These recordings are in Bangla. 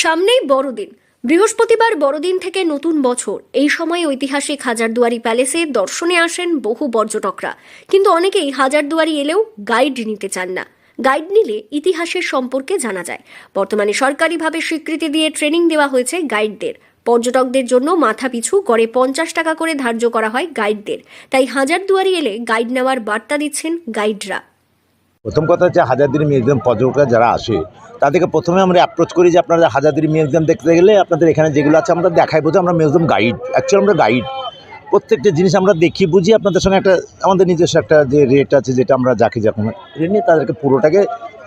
সামনেই বড়দিন। বৃহস্পতিবার বড়দিন থেকে নতুন বছর। এই সময় ঐতিহাসিক হাজারদুয়ারি প্যালেসে দর্শনে আসেন বহু পর্যটকরা, কিন্তু অনেকেই হাজারদুয়ারি এলেও গাইড নিতে চান না। গাইড নিলে ইতিহাসের সম্পর্কে জানা যায়। বর্তমানে সরকারিভাবে স্বীকৃতি দিয়ে ট্রেনিং দেওয়া হয়েছে গাইডদের। পর্যটকদের জন্য মাথাপিছু গড়ে 50 টাকা করে ধার্য করা হয় গাইডদের। তাই হাজারদুয়ারি এলে গাইড নেওয়ার বার্তা দিচ্ছেন গাইডরা। প্রথম কথা হচ্ছে হাজারদুয়ারি মিউজিয়াম পর্যটকরা যারা আসে তাদেরকে প্রথমে আমরা অ্যাপ্রোচ করি যে আপনারা হাজারদুয়ারি মিউজিয়াম দেখতে গেলে আপনাদের এখানে যেগুলো আছে আমরা দেখাই বুঝে আমরা মিউজিয়াম গাইড, অ্যাকচুয়ালি আমরা গাইড। প্রত্যেকটা জিনিস আমরা দেখি বুঝি আপনাদের সঙ্গে একটা আমাদের নিজস্ব একটা যে রেট আছে যেটা আমরা যাকে যখন রেট নিয়ে তাদেরকে পুরোটাকে।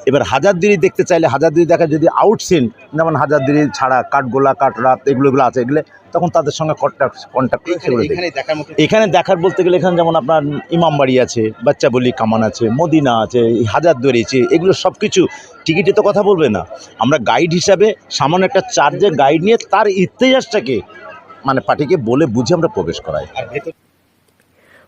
এবার হাজারদুয়ারি দেখতে চাইলে হাজারদুয়ারি দেখা যদি আউটসিন যেমন হাজারদুয়ারি ছাড়া কাঠগোলা কাঠরাত এগুলো আছে এগুলো তখন তাদের সঙ্গে কন্ট্যাক্ট করে সেগুলো এখানে দেখার বলতে গেলে এখানে যেমন আপনার ইমামবাড়ি আছে, বাচ্চাবলি কামান আছে, মদিনা আছে, হাজারদুয়ারি আছে, এগুলো সব কিছু টিকিটে তো কথা বলবে না। আমরা গাইড হিসাবে সামান্য একটা চার্জে গাইড নিয়ে তার ইতিহাসটাকে মানে পার্টিকে বলে বুঝে আমরা প্রবেশ করাই।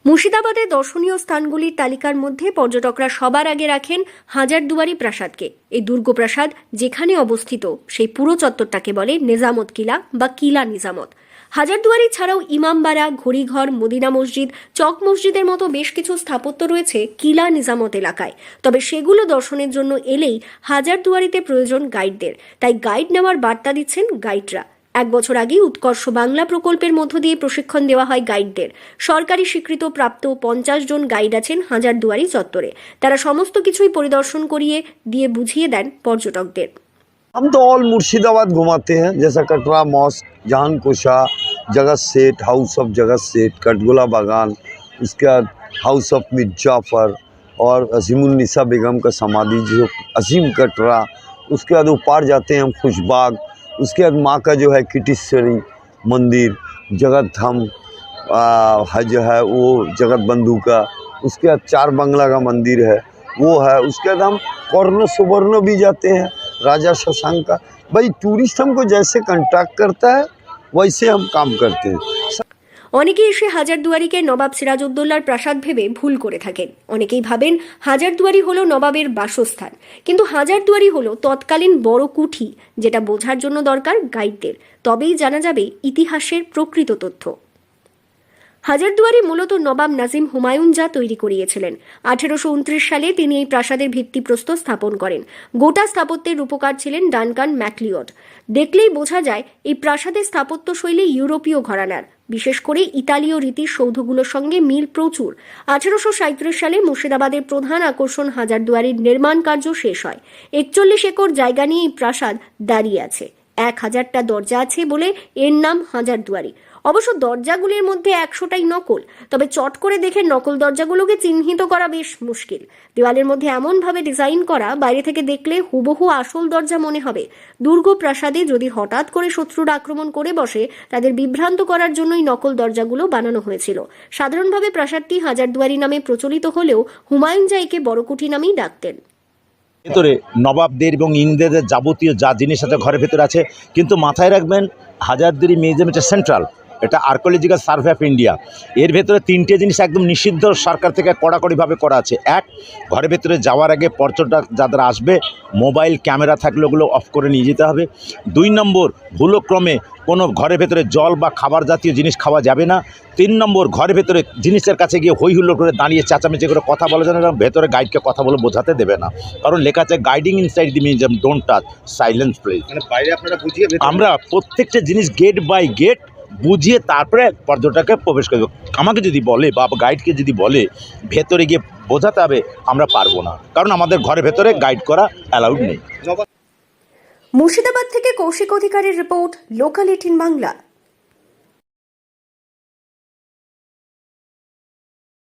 মুর্শিদাবাদের দর্শনীয় স্থানগুলির তালিকার মধ্যে পর্যটকরা সবার আগে রাখেন হাজারদুয়ারি প্রাসাদকে। এই দুর্গপ্রাসাদ যেখানে অবস্থিত সেই পুরো চত্বরটাকে বলে নিজামত কিলা বা কিলা নিজামত। হাজারদুয়ারি ছাড়াও ইমামবাড়া, ঘড়িঘর, মদিনা মসজিদ, চক মসজিদের মতো বেশ কিছু স্থাপত্য রয়েছে কিলা নিজামত এলাকায়। তবে সেগুলো দর্শনের জন্য এলেই হাজারদুয়ারিতে প্রয়োজন গাইডদের। তাই গাইড নেওয়ার বার্তা দিচ্ছেন গাইডরা। 1 বছর আগে উৎকর্ষ বাংলা প্রকল্পের মধ্য দিয়ে প্রশিক্ষণ দেওয়া হয় গাইডদের। সরকারি স্বীকৃত প্রাপ্ত 50 জন গাইড আছেন হাজারদুয়ারি চত্বরে। তারা সমস্ত কিছুই পরিদর্শন করিয়ে দিয়ে বুঝিয়ে দেন পর্যটকদের। हम तो ऑल मुर्शिदाबाद घुमाते हैं, जैसा कटरा मॉस्क, जहान कोशा, जगत सेठ, हाउस ऑफ जगत सेठ, कटगोला बागान, उसके बाद हाउस ऑफ मिर्जाफर और अजीमुन्निसा बेगम का समाधि जो अजीम कटरा। उसके बाद ऊपर जाते हैं हम खुशबाग। उसके बाद माँ का जो है किटीश्वरी मंदिर, जगत धाम है जो है वो जगत बंधु का। उसके बाद 4 बंगला का मंदिर है वो है। उसके बाद हम कर्ण सुवर्ण भी जाते हैं, राजा शशांक का। भाई टूरिस्ट हमको जैसे कॉन्टैक्ट करता है वैसे हम काम करते हैं। অনেকেই এসে হাজারদুয়ারিকে নবাব সিরাজউদ্দৌলার প্রাসাদ ভেবে ভুল করে থাকেন। অনেকেই ভাবেন হাজারদুয়ারি হলো নবাবের বাসস্থান, কিন্তু হাজারদুয়ারি হলো তৎকালীন বড় কুঠি, যেটা বোঝার জন্য দরকার গাইডদের। তবেই জানা যাবে ইতিহাসের প্রকৃত তথ্য। হাজারদুয়ারি মূলত নবাব নাজিম হুমায়ুন যা তৈরি করিয়েছিলেন। 1829 সালে তিনি এই প্রাসাদের ভিত্তিপ্রস্তর স্থাপন করেন। গোটা স্থাপত্যের রূপকার ছিলেন ডানকান ম্যাকলিওড। দেখলেই বোঝা যায় এই প্রাসাদের স্থাপত্য শৈলী ইউরোপীয় ঘরানার, বিশেষ করে ইতালীয় রীতির সৌধগুলোর সঙ্গে মিল প্রচুর। 1837 সালে মুর্শিদাবাদের প্রধান আকর্ষণ হাজারদুয়ারির নির্মাণ কার্য শেষ হয়। 41 একর জায়গা নিয়ে এই প্রাসাদ দাঁড়িয়ে আছে। 1000টা দরজা আছে বলে এর নাম হাজারদুয়ারি। অবশ্য দরজাগুলির মধ্যে 100টাই নকল। তবে চট করে দেখে নকল দরজাগুলোকে চিহ্নিত করা বেশ মুশকিল। দেওয়ালের মধ্যে এমনভাবে ডিজাইন করা, বাইরে থেকে দেখলে হুবহু আসল দরজা মনে হবে। দুর্গ প্রাসাদে যদি হঠাৎ করে শত্রুরা আক্রমণ করে বসে, তাদের বিভ্রান্ত করার জন্যই নকল দরজাগুলো বানানো হয়েছিল। সাধারণভাবে প্রাসাদটি হাজারদুয়ারি নামে প্রচলিত হলেও হুমায়ুন যা একে বড়কুঠি নামেই ডাকতেন। ভেতরে নবাবদের এবং ইংরেজদের যাবতীয় যা জিনিস আছে ঘরের ভেতরে আছে, কিন্তু মাথায় রাখবেন হাজারদুয়ারি মিউজিয়াম এটা সেন্ট্রাল, এটা আর্কোলজিক্যাল সার্ভে অফ ইন্ডিয়া। এর ভেতরে 3টে জিনিস একদম নিষিদ্ধ সরকার থেকে কড়াকড়িভাবে করা আছে। 1, ঘরের ভেতরে যাওয়ার আগে পর্যটক যারা আসবে মোবাইল ক্যামেরা থাকলে ওগুলো অফ করে নিয়ে যেতে হবে। 2 নম্বর, ভুলক্রমে কোনো ঘরের ভেতরে জল বা খাবার জাতীয় জিনিস খাওয়া যাবে না। 3 নম্বর, ঘরের ভেতরে জিনিসের কাছে গিয়ে হই হুল্লোড় করে দাঁড়িয়ে চেঁচামেচি করে কথা বলা যায় না, এবং ভেতরে গাইডকে কথা বলে বোঝাতে দেবে না, কারণ লেখা আছে guiding inside the museum don't touch silence place. বাইরে আপনারা বুঝিয়ে আমরা প্রত্যেকটা জিনিস গেট বাই গেট বুঝিয়ে তারপরে পর্যটককে প্রবেশ করবে। আমাকে যদি বলে বা গাইডকে যদি বলে ভেতরে গিয়ে বোঝাতে হবে, আমরা পারবো না, কারণ আমাদের ঘরের ভেতরে গাইড করা অ্যালাউড নেই। মুর্শিদাবাদ থেকে কৌশিক অধিকারীর রিপোর্ট, লোকাল 18 বাংলা।